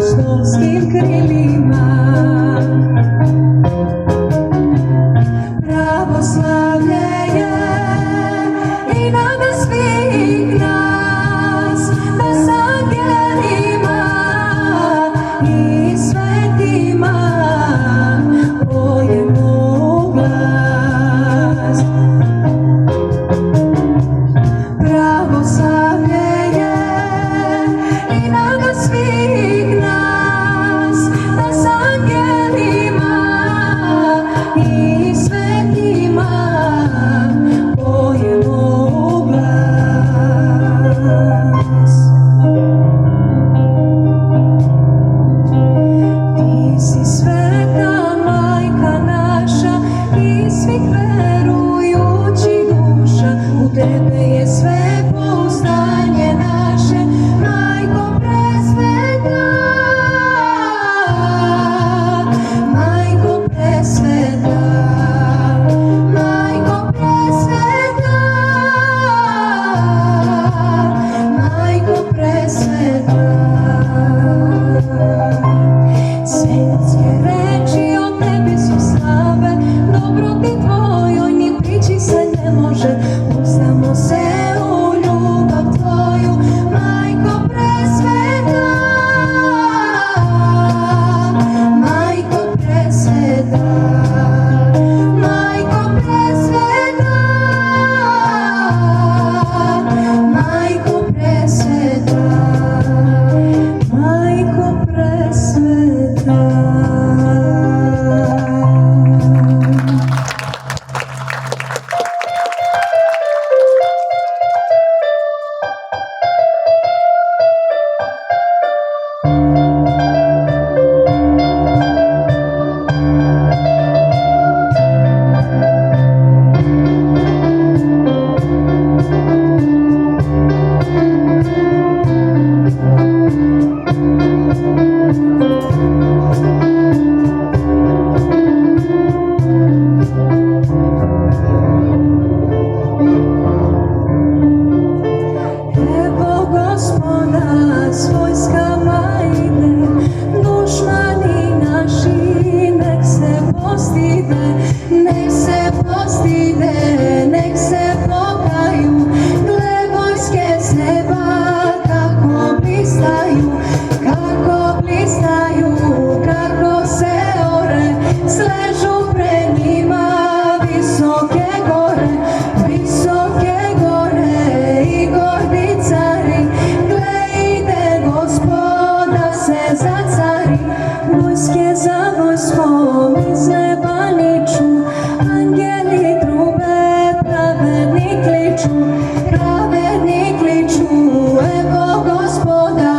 apostolskim krilima. Pravoslavlje je i nada svih nas, da s angelima i svetima pojemo glas. Pravoslavlje je i nada svih nas, da s angelima i svetima pojemo glas. Ti si sveta majka naša i svih verujućih duša, u tebe je sve pouzdanje naše, majko presveta, majko presveta, majko presveta, majko presveta. Svetske reči o tebi su slave, dobroti tvojoj ni priči se ne može. Uzdamo se u ljubav tvoju, majko presveta, majko presveta, majko presveta, majko presveta, majko presveta. Evo Gospoda s vojskama ide, dušmani naši nek se postide, nek se postide, nek se pokaju. Gle vojske s neba kako blistaju, kako blistaju, kako se ore, sležu pred njima visoke gore, visoke gore i gordi cari. Gle ide Gospoda se zacari, vojske za vojskom iz neba niču, angeli trube pravedni kliču, pravedni kliču. Evo Gospoda,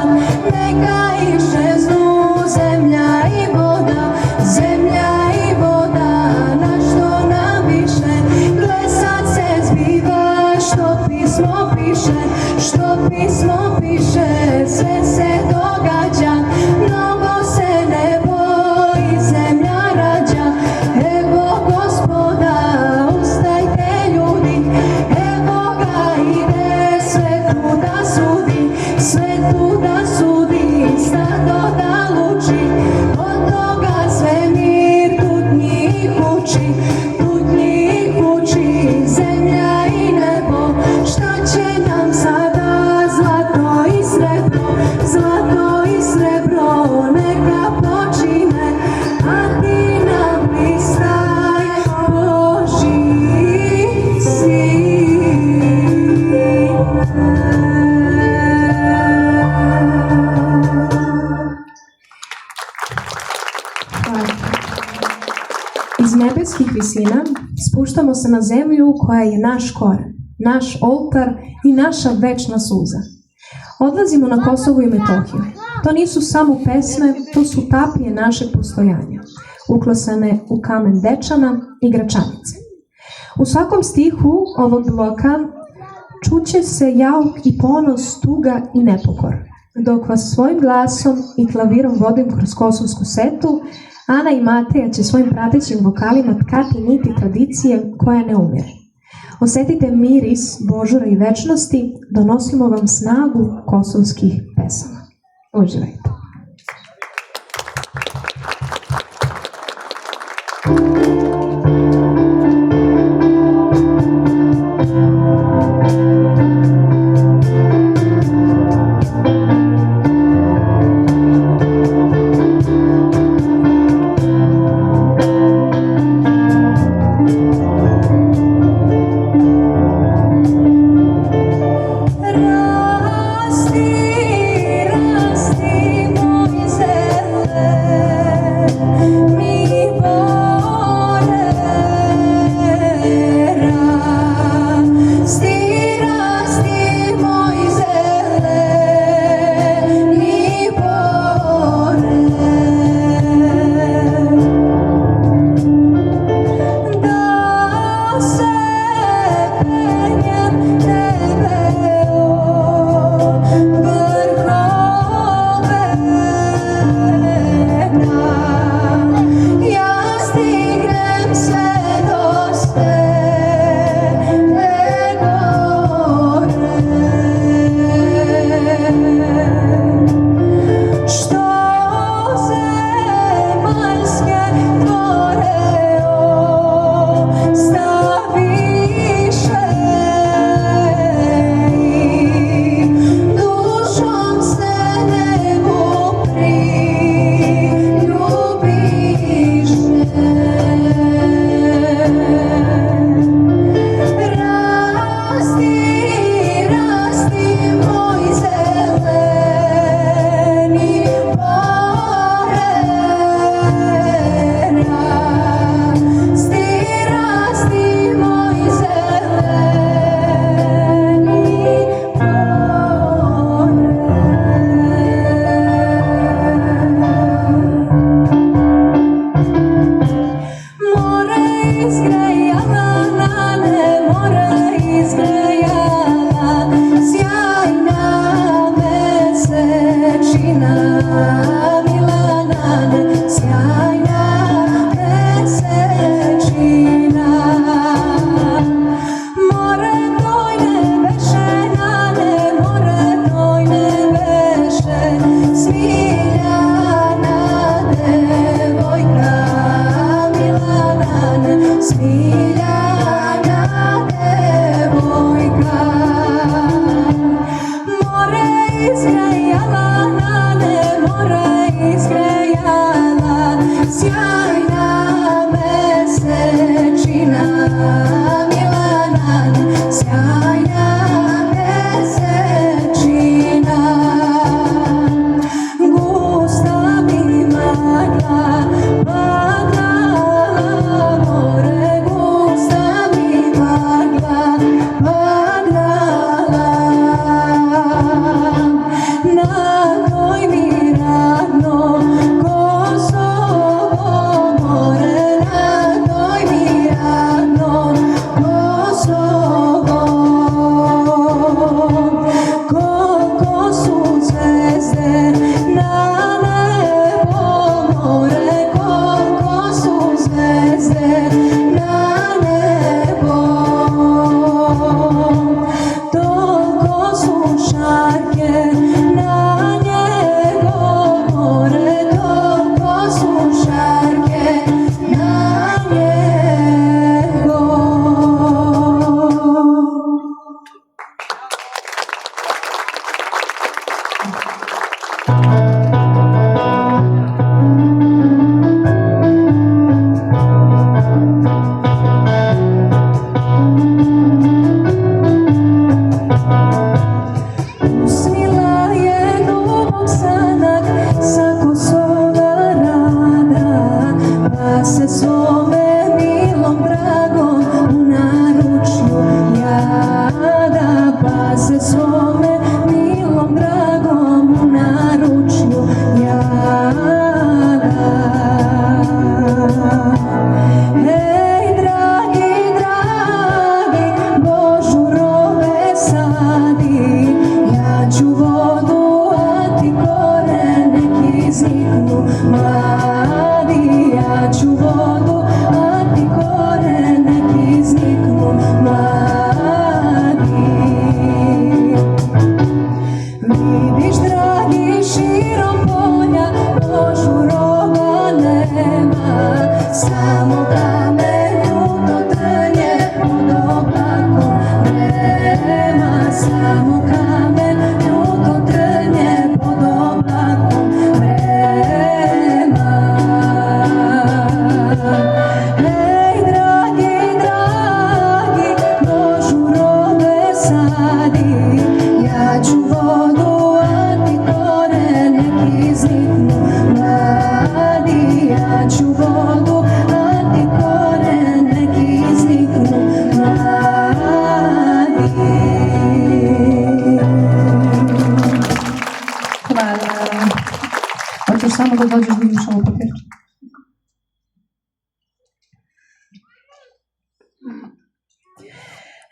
neka iščeznu zemlja i voda, zemlja i voda, na što nam više. Gle sad se zbiva što pismo piše, što pismo piše, sve se događa, mnogo se nebo i zemlja rađa. Evo Gospoda, ustajte ljudi, evo ga ide sve tu da sudi, sve tu da sudi, stado da luči, od toga svemir tutnji uči, tutnji uči, zemlja i nebo. Šta će nam sada zlato i srebro, zlato i srebro, neka počine, a ti nam blistaj Božji Iz nebeskih visina spuštamo se na zemlju koja je naš koren, naš oltar i naša večna suza. Odlazimo na Kosovo i Metohiju. To nisu samo pesme, to su tapije našeg postojanja, uklesane u kamen Dečana i Gračanice. U svakom stihu ovog bloka čuće se jauk i ponos, tuga i nepokor, dok vas svojim glasom i klavirom vodim kroz kosovsku setu. Ana i Mateja će svojim pratećim vokalima tkati niti tradicije koja ne umire. Osetite miris božura i večnosti, donosimo vam snagu kosovskih pesama. Uživajte.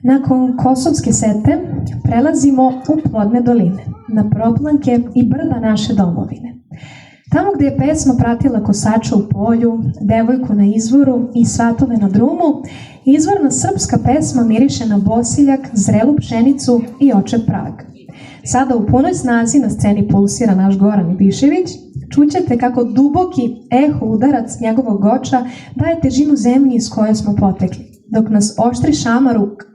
Nakon kosovske sete prelazimo u plodne doline, na proplanke i brda naše domovine. Tamo gdje je pesma pratila kosača u polju, devojku na izvoru i svatove na drumu, izvorna srpska pesma miriše na bosiljak, zrelu pšenicu i očev prag. Sada u punoj snazi na sceni pulsira naš Goran Ibišević. Čućete kako duboki eho udarac njegovog oča daje težinu zemlji iz koje smo potekli, dok nas oštri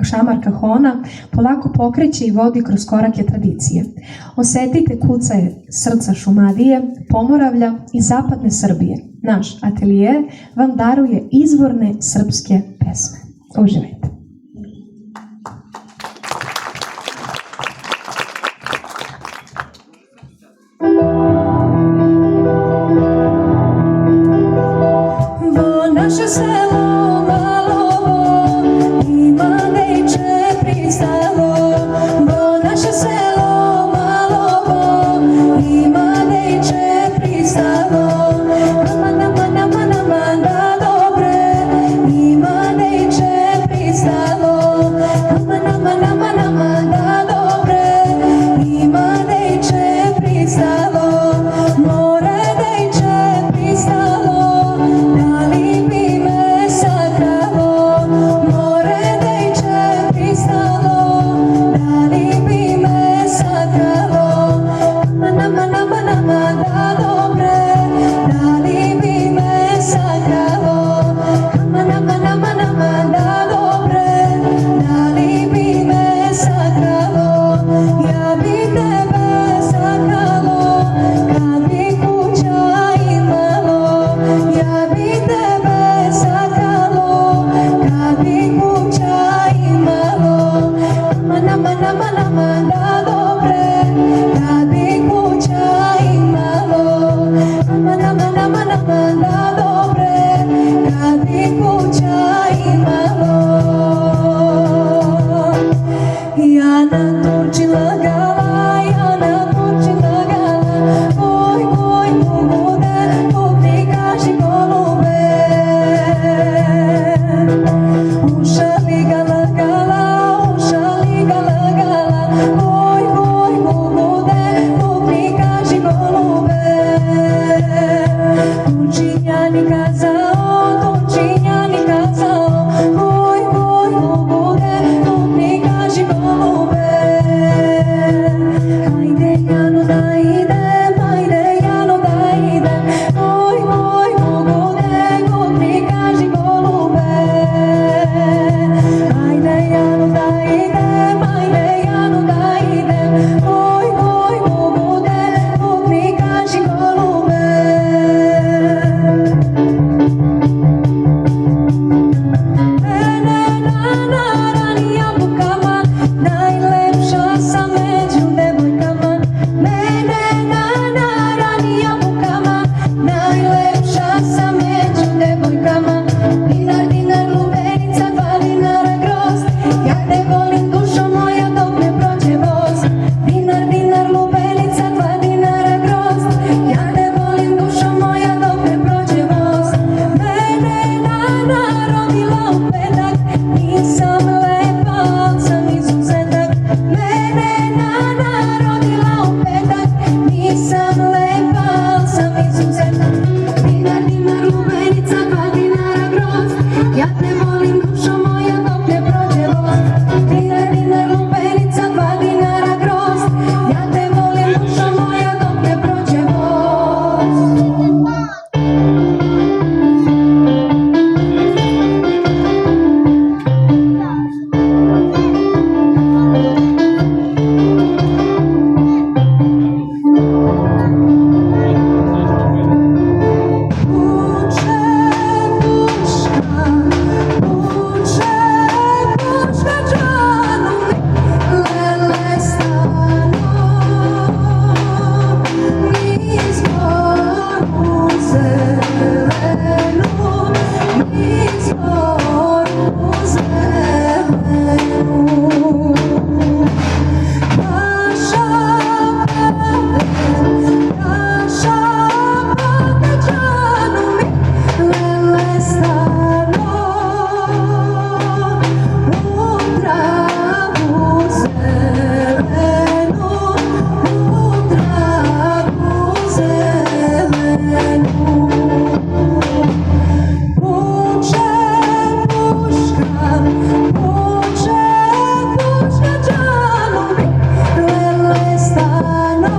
šamar kahona polako pokreće i vodi kroz korake tradicije. Osetite kucaje srca Šumadije, Pomoravlja i zapadne Srbije. Naš atelije vam daruje izvorne srpske pesme. Uživajte. Naše selo Malovo ima dejče pristalo, bo naše selo Malovo ima dejče pristalo. Aman da dobre, ima dejče pristalo. Aman da dobre, ima dejče pristalo. nama da dobre, kad bi kuća imalo. Ja na tuči lagala, ja na tuči lagala, goj, goj, gugude, Bog mi kaži golube. Ušali ga lagala, ušali ga lagala, goj, goj, gugude, Bog mi kaži golube. Tučinjani kazao, tučinjani kazao, goj, goj, gugude, Bog mi kaži golube. Hajde Jano da idem, hajde Jano da idem, goj, goj, gugude, Bog mi kaži golube. Hajde Jano da idem, hajde Jano da idem, goj, goj, gugude, Bog mi kaži golube. Mene na rani jabukama, najlepša sam među devojkama. Mene na rani jabukama, najlepša sam među devojkama. Dinar, dinar, lubenica, 2 dinara grost, ja te volim dušo moja dok ne prođe voz. Dinar, dinar, lubenica, 2 dinara grost, ja te volim dušo moja dok ne prođe voz. Mene nana rodila u petak, nisam lepa, al sam izuzetak. Mene nana rodila u petak, nisam lepa, al sam izuzetak. Dinar, dinar, lubenica, 2 dinara grost, ja te volim dušo moja dok ne prođe voz. Dinar, dinar, lubenica, 2 dinara grost, ja te volim dušo moja dok ne prođe voz. Puče puška, puče puška džanu, lele stano, niz moru zelenu, niz moru zelenu. Naša pate džanu mi, lele stano, u travu zelenu, u travu zelenu. Puče puška, puče puška džanu mi, lele stano,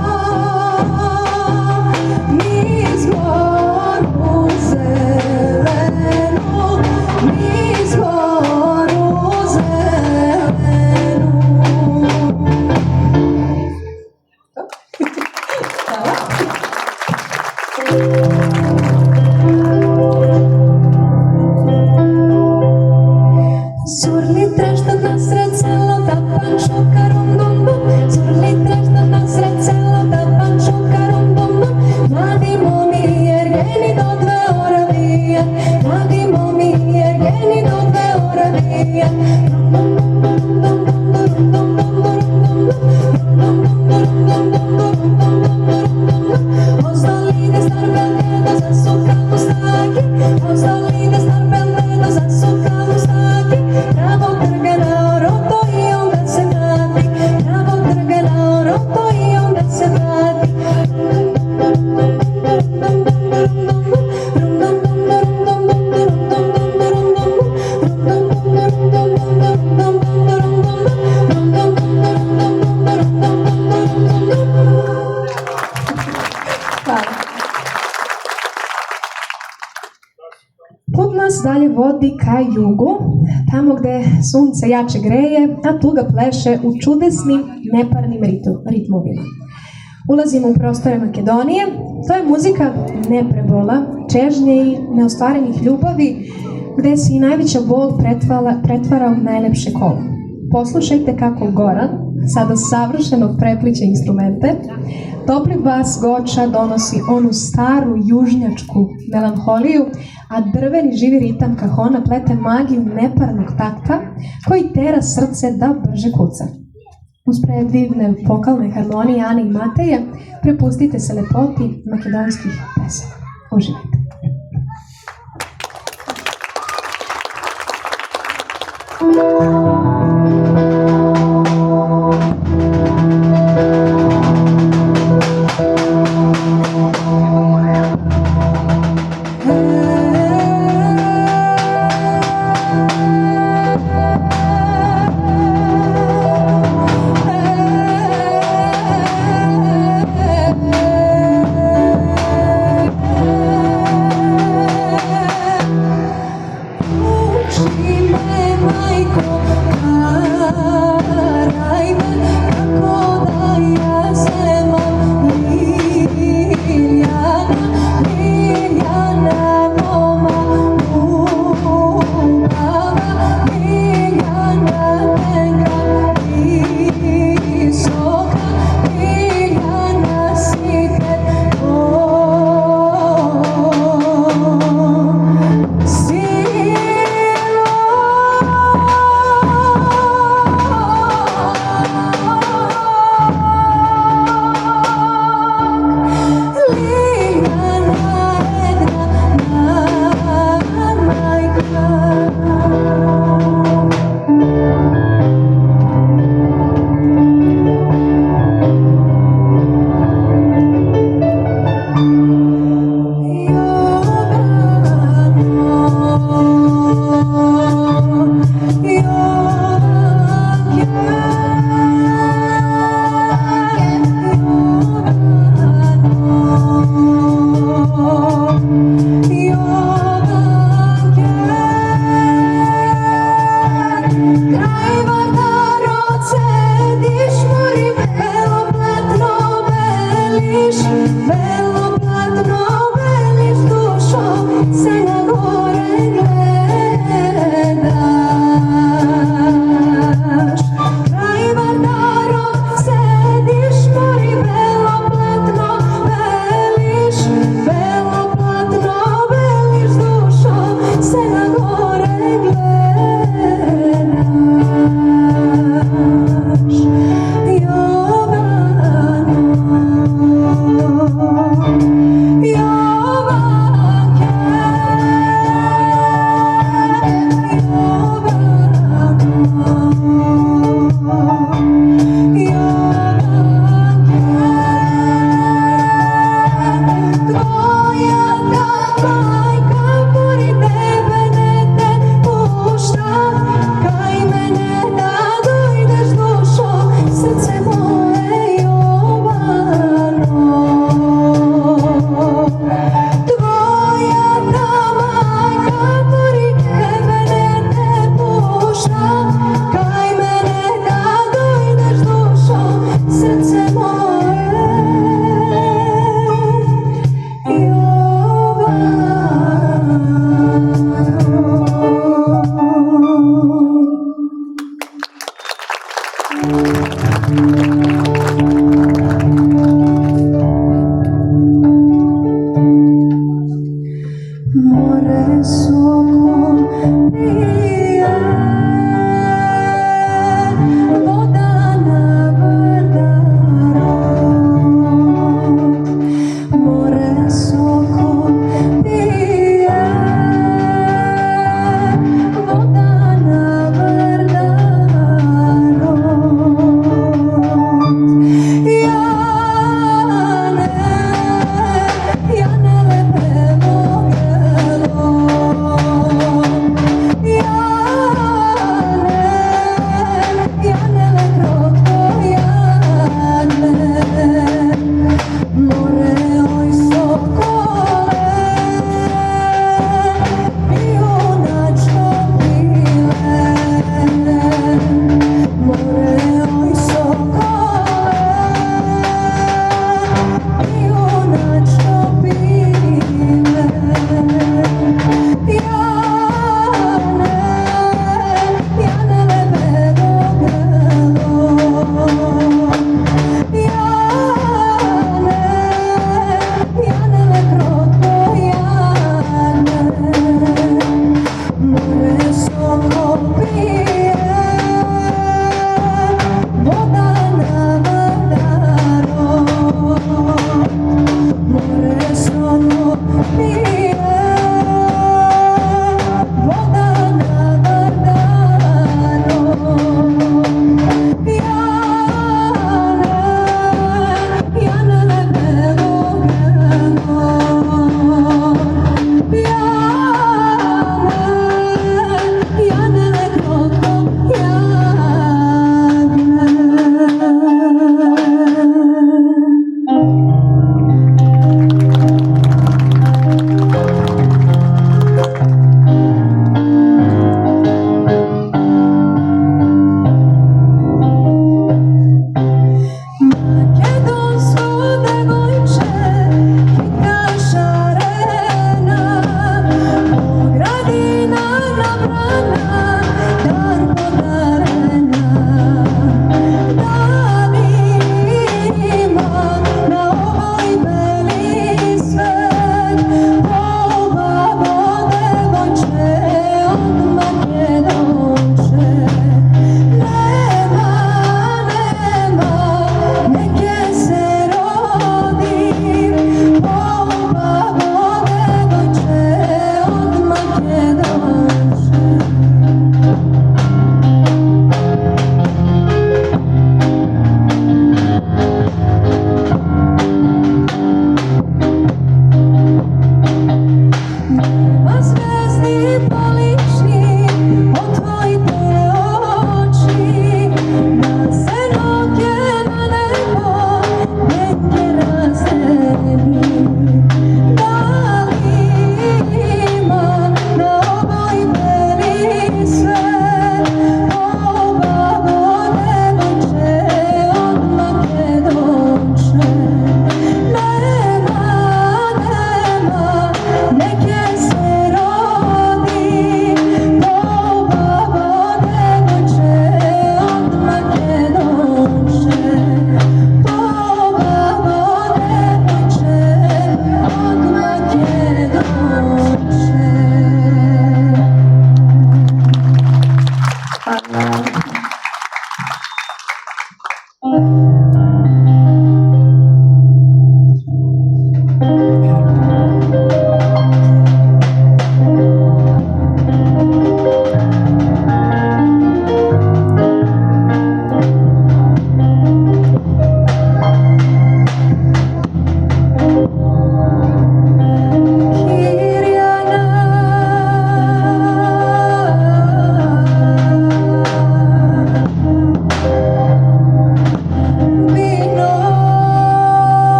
niz moru zelenu, niz moru zelenu. Zurli treštad nasred sela, da pančuka rum dum dum. Zurli treštad nasred sela, da pančuka rum dum dum. Mladi momi jergeni do 2 oravije, mladi momi jergeni do 2 oravije. Rum dum dum dum dum dum dum dum dum dum dum dum dum dum dum dum dum dum dum dum. Ozdolide star beldedo zasuka mustaki, ozdolide star beldedo zasuka mustaki. Pravo trga na oroto i onda se vrati, pravo trga na oroto i onda se vrati. Put nas dalje vodi ka jugu, tamo gde sunce jače greje, a tuga pleše u čudesnim, neparnim ritmovima. Ulazimo u prostore Makedonije, to je muzika neprebola, čežnje i neostvarenih ljubavi, gde se i najveća bol pretvara u najlepše kolo. Poslušajte kako Goran sada savršeno prepliće instrumente. Topli bas Goča donosi onu staru južnjačku melanholiju, a drveni živi ritam kahona plete magiju neparnog takta koji tera srce da brže kuca. Uz predivne vokalne harmonije Ane i Mateje prepustite se lepoti makedonskih pesama. Uživajte.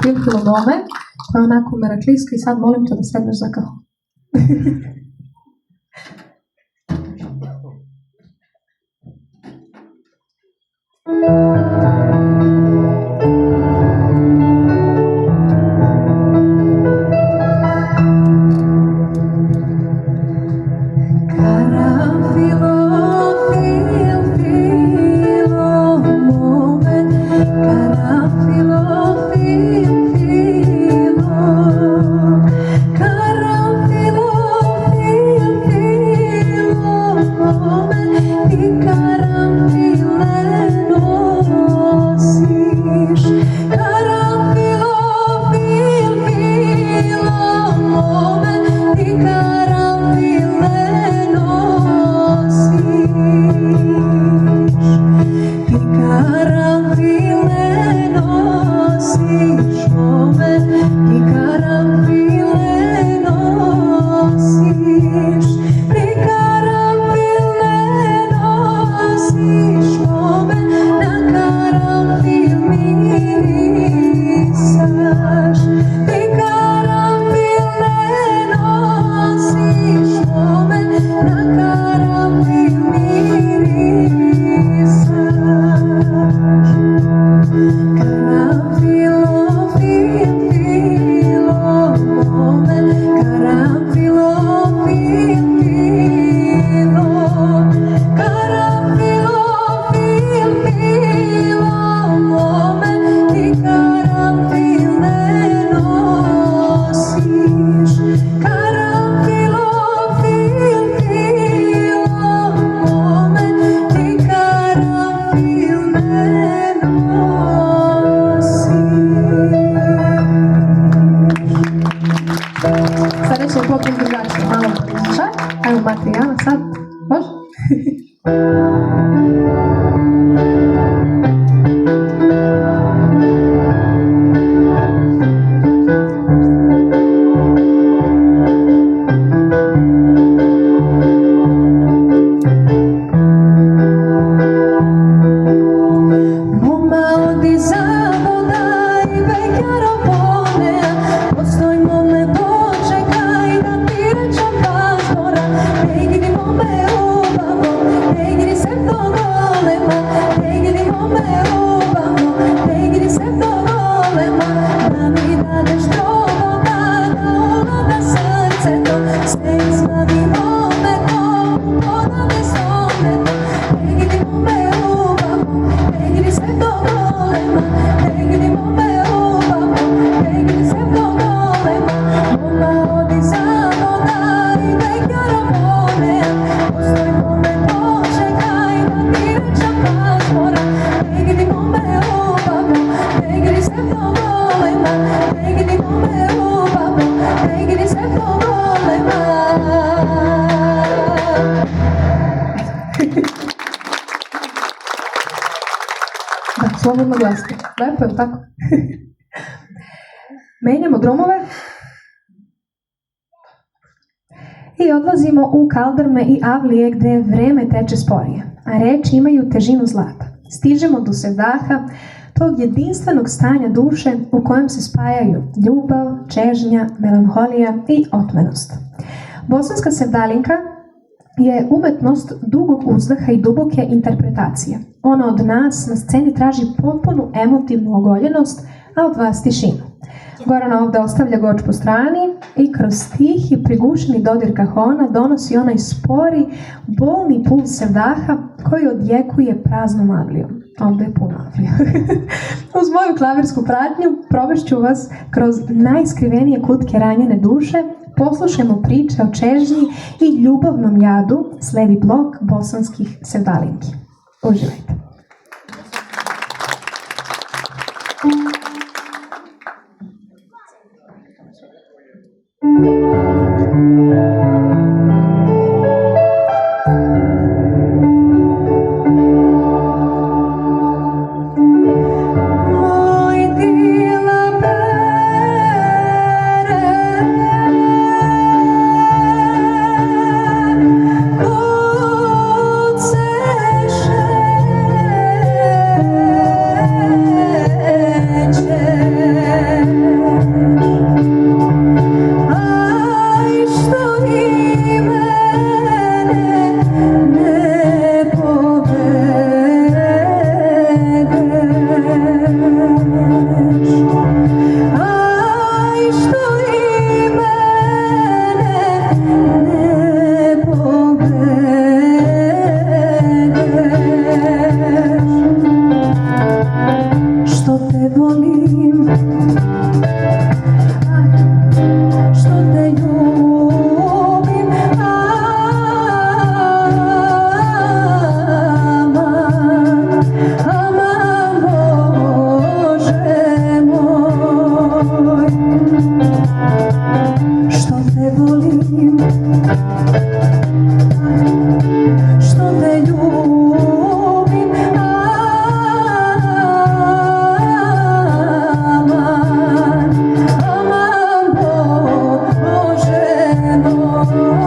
filfilonome, koja je onako meraklijska i sad molim te da sedneš za kahu. Materijala sad, može? Slobodno glasno. Lepo je tako? Menjamo drumove i odlazimo u kaldrme i avlije gde vreme teče sporije, a reči imaju težinu zlata. Stižemo do sevdaha, tog jedinstvenog stanja duše u kojem se spajaju ljubav, čežnja, melanholija i otmenost. Bosanska sevdalinka je umetnost dugog uzdaha i duboke interpretacije. Ona od nas na sceni traži potpunu emotivnu ogoljenost, a od vas tišinu. Gorana ovde ostavlja goč po strani i kroz stih i prigušeni dodir kahona donosi onaj spori, bolni puls sevdaha koji odjekuje praznom avlijom. Ovde je puno avlija. Uz moju klavirsku pratnju provešću vas kroz najskrivenije kutke ranjene duše, poslušajmo priče o čežnji i ljubavnom jadu, sledi blok bosanskih sevdalinki. Uživajte. Yeah. što te ljubim, aman, aman Bože moj.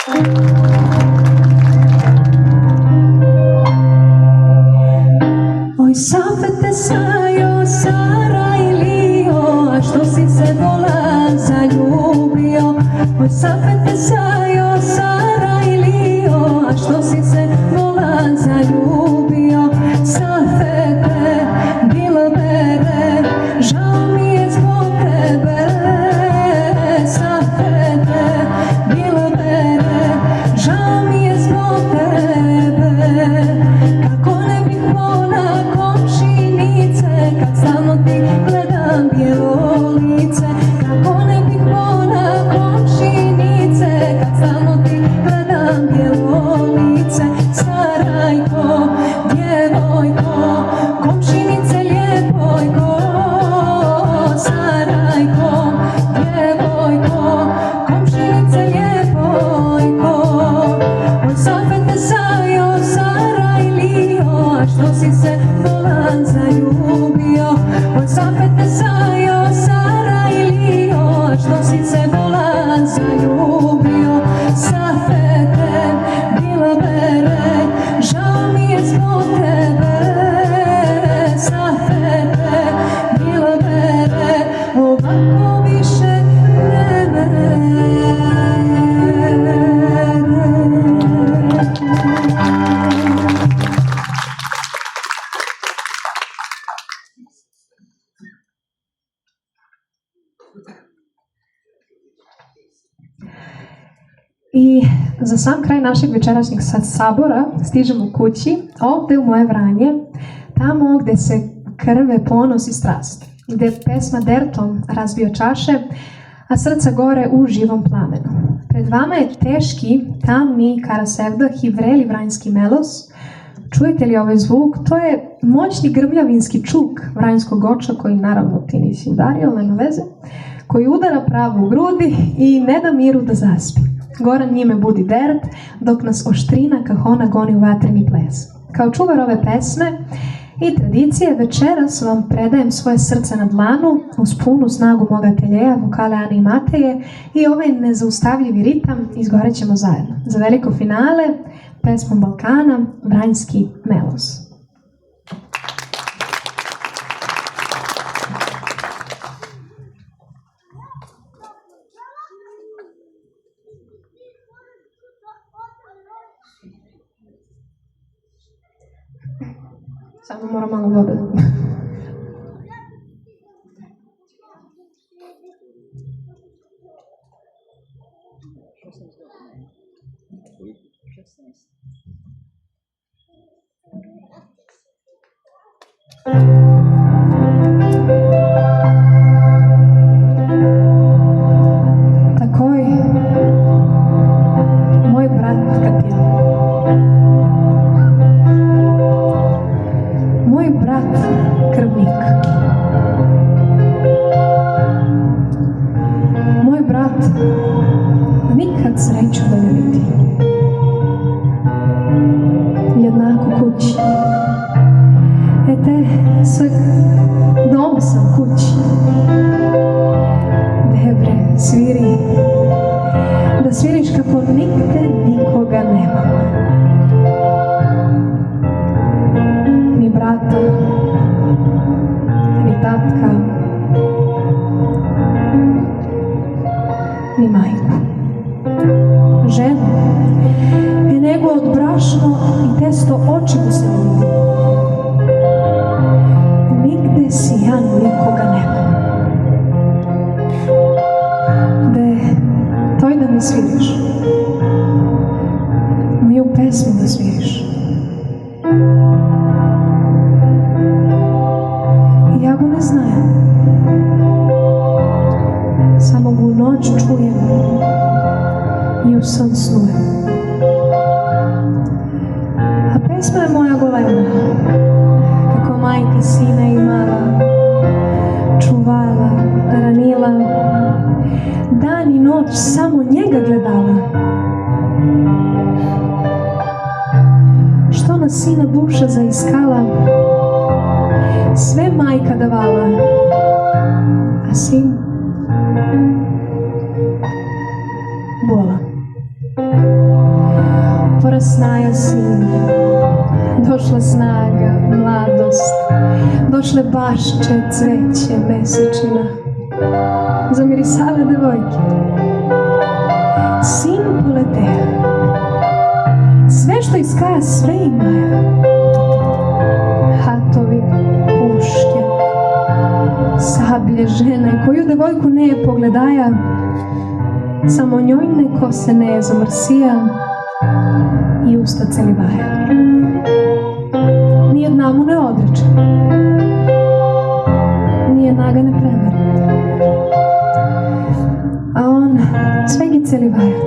Oj, Safete Sajo, Sarajlio, a što si se vola zaljubio? Oj, Safete Sajo, Sarajlio, a što si se vola zaljubio? Safete, Dilbere, žao mi je zbog tebe. Safete, Dilbere, žao mi je zbog tebe. Kako ne bih vola komšinice, kad stalno ti gledam bijelo lice. Kako ne bih vola komšinice, kad stalno ti gledam bijelo lice. Starajko, djevojko, komšinice ljepojko. Starajko, djevojko, komšinice ljepojko. Oj, Safete Sajo, Sarajlio, a što si se volan zaljubio? Oj, Safete Sajo, Sarajlio, a što si se volan zaljubio? Safete, Dilbere, žao mi je zbog tebe. Safete, Dilbere, ovako više ne mere. I za sam kraj našeg večerašnjeg sabora stižemo kući, ovde u moje Vranje, tamo gde se krve ponos i strast, gde pesma dertom razbio čaše, a srca gore u živom plamenu. Pred vama je teški, tamni karasevdah i vreli vranjski melos. Čujete li ovaj zvuk? To je moćni grmljavinski čuk vranjskog oča, koji naravno ti nisi udario, nema veze, koji udara pravo u grudi i ne da miru da zaspi. Goran njime budi dert, dok nas oštrina kahona goni u vatreni ples. Kao čuvar ove pesme i tradicije, večeras vam predajem svoje srce na dlanu, uz punu snagu moga ateljeja, vokale Ane i Mateje, i ovaj nezaustavljivi ritam izgorećemo zajedno. Za veliko finale, pesmom Balkana, Vranjski melos. Samo moram malo vode. Takoj, moj brat Katil. Moj brat krvnik. Moj brat nikad sreću da ne vidi. Jednako kući. Te sa dom sam kući. Debre, sviri. Da sviriš kako nigde nikoga nema. Ni brata, ni tatka, ni majku. Ženu, nego od brašno i testo oči mu se vidi. Nigde sijan nikoga nema. De, toj da mi sviriš. Moju pesmu da sviriš. Ja go ne znam. Samo ga u noć čujem i u san snujem. A pesma je moja golema, kako majka sina imala, čuvala, ranila, dan i noć samo njega gledala. Što na sina duša zaiskala, sve majka davala, a sin bola. Porasnaja sin, došla snaga, mladost, došle bašče, cveće, mesečina, zamirisale devojke. Sin poleteo, sve što iskaja, sve ima. Hatovi, puške, sablje, žene, koju devojku ne pogledaja, samo njojne kose ne zamrsija i usta celivaja. Nijedna mu ne odreče, nijedna ga ne preveri, a on sve gi celivaja,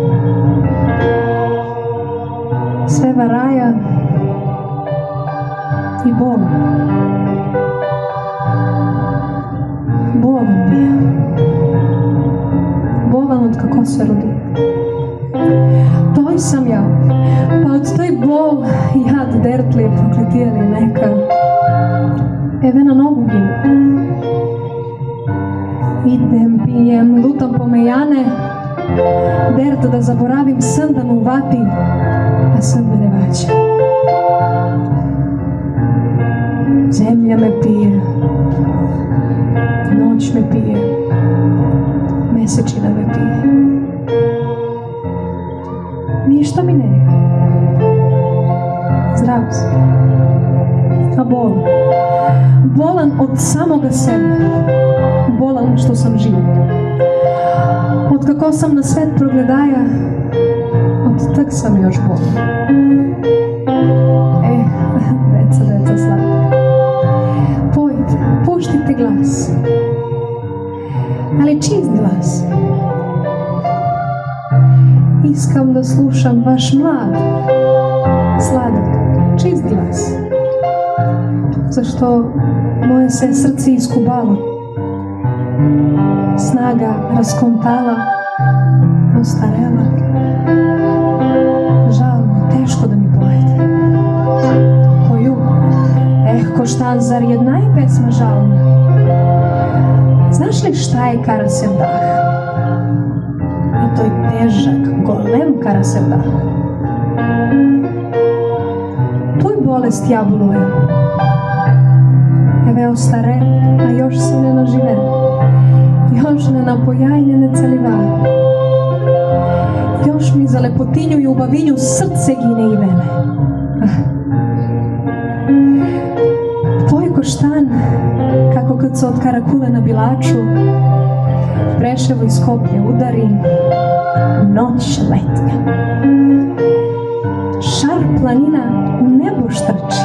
sve varaja i bolom. Bolom bija. Bolan od kako se rodi. Toj sam ja, pa od toj bol jad dertlije prokletijeli neka. Eve na nogu ginu. Idem, pijem, lutam po mejane, dert da zaboravim san da me uvati, a san me ne vaća. Zemlja me pije, noć me pije, mesečina me pije. Ništa mi ne. Zdrav sam. A bolan. Bolan od samoga sebe. Bolan što sam živ. Od kako sam na svet progledaja, od tak sam još bolan. Deca slatka. Pojte, puštite glas. Ali čist glas. Iskam da slušam vaš mlad, sladak, čist glas. Zašto moje se srce iskubalo, snaga raskontala, ostarela. Žalno, teško da mi pojete. Koju? Ko štan, zar jedna je pesma žalna? Znaš li šta je Karasev dah? I to je težak, golem Karasev dah. Tuj bolest jabuluje. Eve ostare, a još se ne nažive. Još ne napoja i ne celiva. Još mi za lepotinju i ljubavinju srce gine i vene. Tvoj koštan, kako kad se od karakule na bilaču Preševo iz Skoplja udari, noć letnja. Šar planina u nebo štrči,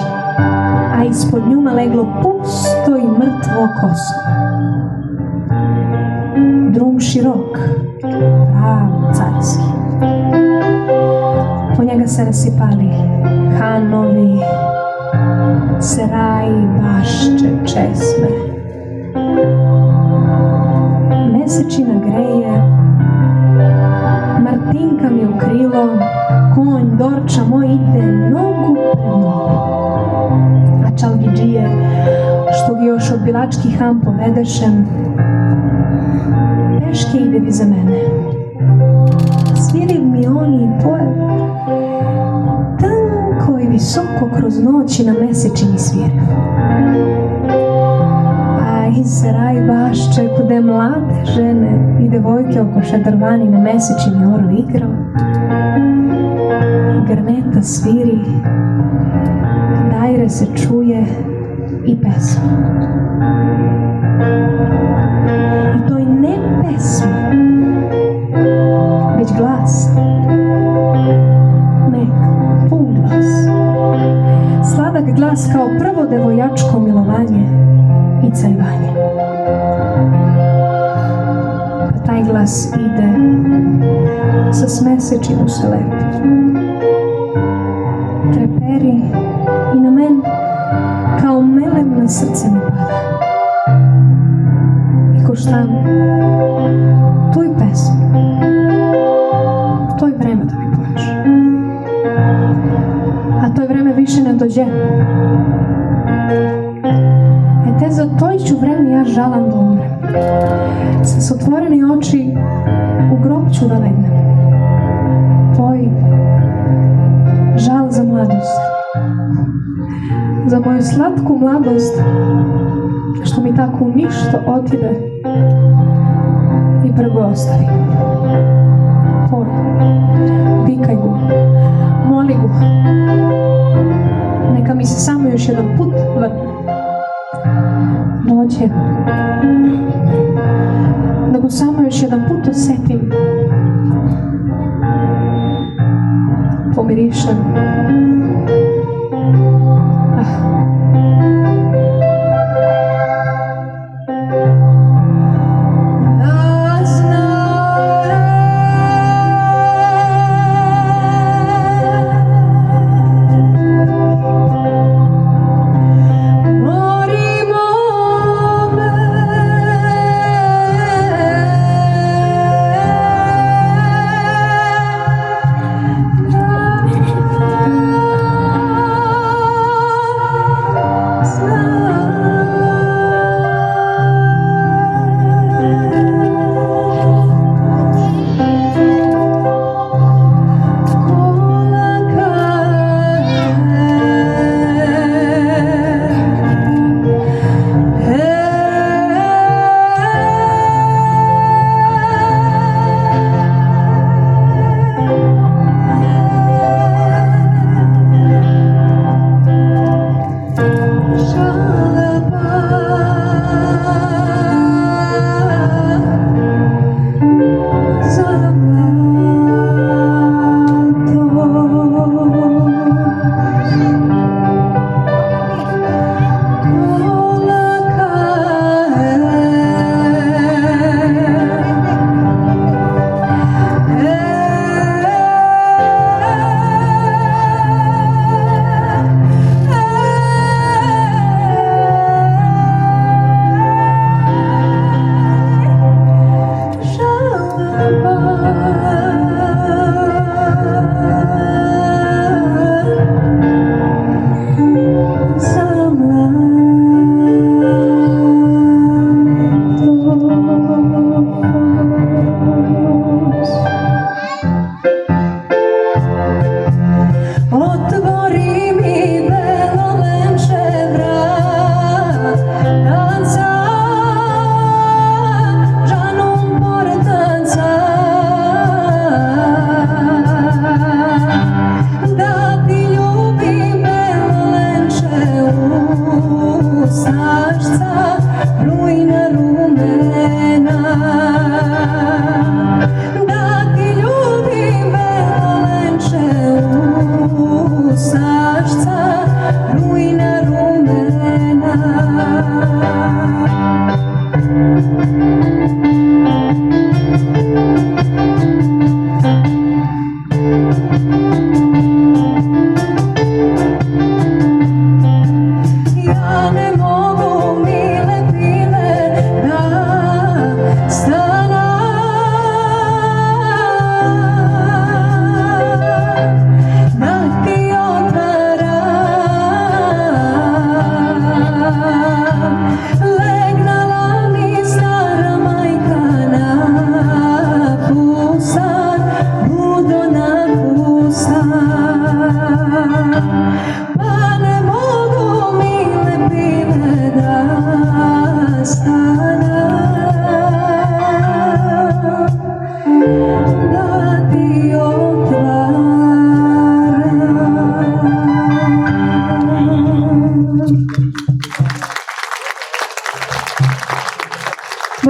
a ispod njuma leglo pusto i mrtvo koso. Drum širok, pravo carski. Po njega se rasipali hanovi, seraji, bašče, česme. Mesečina greje, Martinka mi u krilo, konj Dorča moj ide nogu pred nogu. A čalgidžije, što gi još od bilačkih ham povedešem, peške ide vi za mene. Sviriv mi oni poje, tanko i visoko kroz noći na mesečini sviriv. A iz seraj bašče, kude mlade žene i devojke oko šadrvani na mesečini oru igrao, grneta sviri, dajre se čuje i pesma. I to i ne pesma, već glas. Mek, pun glas. Sladak glas kao prvo devojačko milovanje i carivanje. Pa taj glas ide, sa smesečinu se lepi. Treperi i na men kao melem na srce mi pada. I ko štam, tu je pesma. To je vreme da mi poješ. A to je vreme više ne dođe. Te za to ću vreme ja žalam da umrem. S otvoreni oči u grob ću da legnem. Tvoj mladost. Za moju slatku mladost, što mi tako ništa otide i prvo ostavi. Oj, vikaj gu, moli gu, neka mi se samo još jedan put vrne. Dođe, da go samo još jedan put osetim, pomirišem.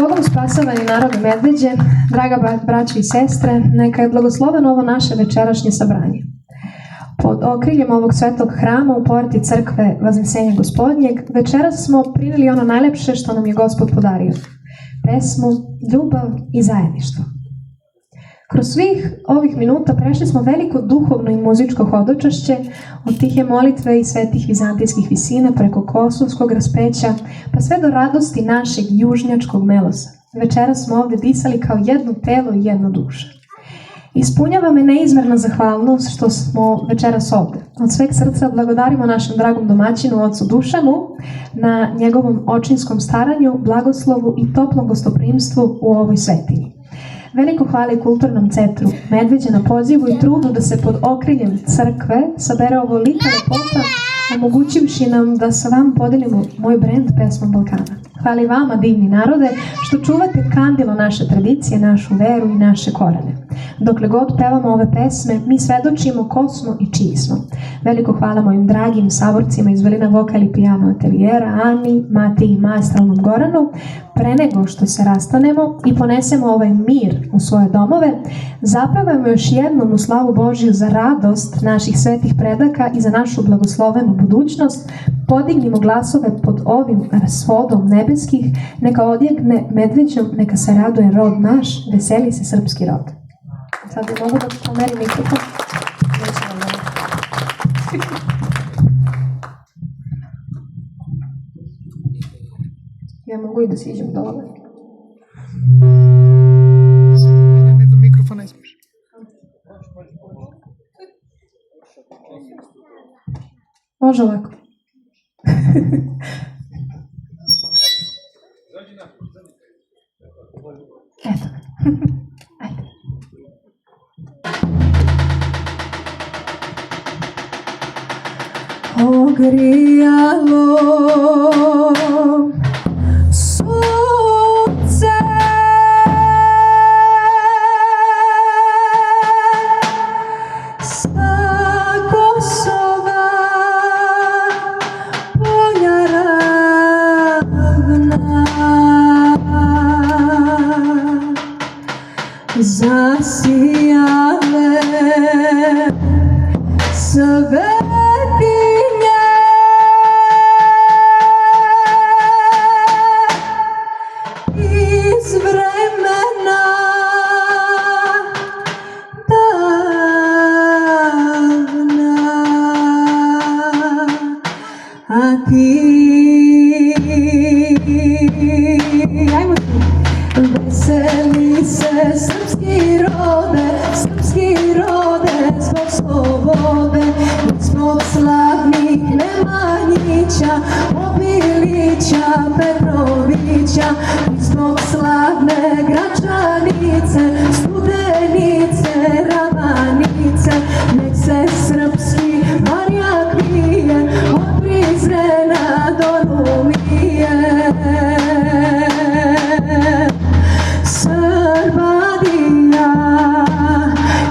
Bogom spasavani narode Medveđe, draga braćo i sestre, neka je blagosloveno ovo naše večerašnje sabranje. Pod okriljem ovog svetog hrama u porti crkve Vaznesenja Gospodnjeg večeras smo primili ono najlepše što nam je Gospod podario. Pesmu, ljubav i zajedništvo. Kroz svih ovih minuta prešli smo veliko duhovno i muzičko hodočašće od tihe molitve i svetih vizantijskih visina preko kosovskog raspeća pa sve do radosti našeg južnjačkog melosa. Večeras smo ovdje disali kao jedno telo i jedna duša. Ispunjava me neizmerna zahvalnost što smo večeras ovdje. Od sveg srca blagodarimo našem dragom domaćinu, ocu Dušanu, na njegovom očinskom staranju, blagoslovu i toplom gostoprimstvu u ovoj svetinji. Veliko hvala i kulturnom centru Medveđe na pozivu i trudu da se pod okriljem crkve sabere ovolika lepota, omogućivši nam da sa vama podelimo moj brend pesmom Balkana. Hvala i vama, divni narode, što čuvate kandilo naše tradicije, našu veru i naše korene. Dokle god pevamo ove pesme, mi svedočimo ko smo i čiji smo. Veliko hvala mojim dragim saborcima iz Velina Vokal i Pijano Atelijera, Ani, Mati i maestralnom Goranu. Pre nego što se rastanemo i ponesemo ovaj mir u svoje domove, zapevajmo još jednom u slavu Božiju za radost naših svetih predaka i za našu blagoslovenu budućnost. Podignimo glasove pod ovim svodom nebeskih, neka odjegne Medveđom, neka se raduje rod naš, veseli se srpski rod. Sad ne mogu da pomerim mikrofon. Ja mogu i da siđem dole. Ne do mikrofona ispuši. Može ovako. Eto. Ajde. Ogrijalo sunce sa Kosova polja ravna, zasijale svetinje iz vremena davna, a ti ajmo tu. Veseli se srpski rode, zbog slobode, zbog slavnih Nemanjića, Obilića, Petrovića, zbog slavne Gračanice, Studenice, Ravanice, nek se srpski barjak vije, od Prizrena do Rumije. Srbadija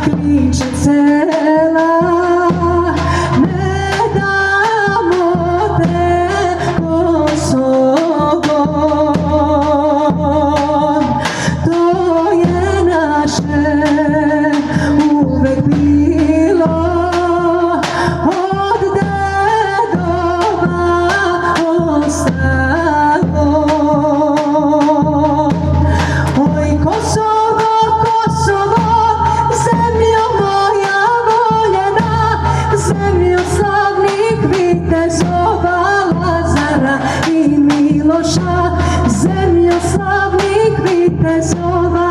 kliče cela, ne damo te Kosovo, to je naše uvek bilo, od dedova ostalo. Oj Kosovo, Kosovo, zemljo moja voljena, zemljo slavnih vitezova Lazara i Miloša, zemljo slavnih vitezova